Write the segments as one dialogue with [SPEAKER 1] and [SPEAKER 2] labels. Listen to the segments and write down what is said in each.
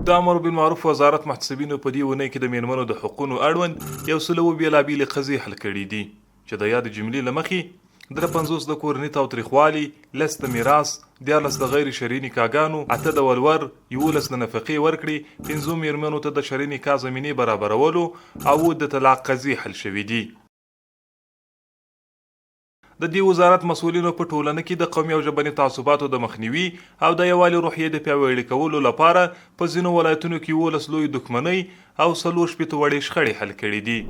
[SPEAKER 1] د امر بالمعروف وزارت محتسبینو په دې اونۍ کې د میرمنو د حقوقو اړوند 100 بېلابېلې قضیې حل کړي دي چې د یاد جملې له مخې 53 د کورني تاوتریخوالي، 10 د میراث، 14 د غیر شرعي نکاحګانو، 8 د ولور، 11 د نفقې ورکړې، 5 میرمنو ته د شرعي نکاح زمینې برابرولو او د طلاق قضیې حل شوي دي. د دې وزارت مسؤلینو په ټولنه کې د قومي او ژبني تعصباتو د مخنیوي او د یووالي روحیې د پیاوړي کولو لپاره په ځینو ولایتونو کې 11 لویې دښمنۍ او 40 وړې شخړې حل کړي دي.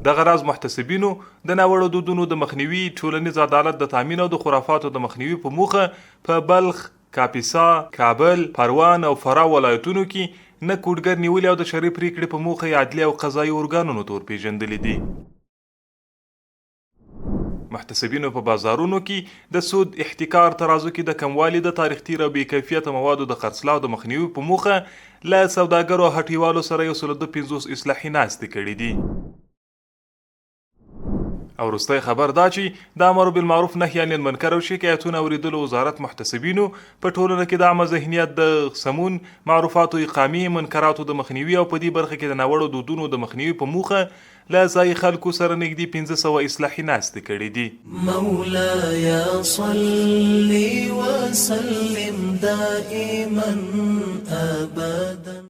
[SPEAKER 1] دغه راز محتسبینو د ناوړو دودونو د مخنیوي، ټولنیز عدالت د تامین او د خرافاتو د مخنیوي په موخه په بلخ، کاپیسا، کابل، پروان او فراه ولایتونو کې نه کوډګر نیولې او د شرعي پریکړې په موخه عدلي او قضایي ارګانونو تور پیژندلې دي. محتسبینو په بازارونو کې د سود، احتکار، ترازو کې د کموالي، د تاریخ تیر او بې کیفیته موادو د خرڅلاو د مخنیوي په موخه له سوداګرو او هټیوالو سره 150 اصلاحي ناستې کړي دي. او وروستی خبر دا چې د امر بالمعروف نهي عن المنکر او شکایتونو اوریدلو وزارت محتسبینو په ټولنه کې د عامه ذهنیت د سمون، معروفاتو اقامې، منکراتو د مخنیوي او په دې برخه کې د ناوړو دودونو د مخنیوي په موخه له ځایي خلکو سره نږدې 500 اصلاحي ناستې کړي دي.
[SPEAKER 2] مولاي صل وسلم دائما ابدا.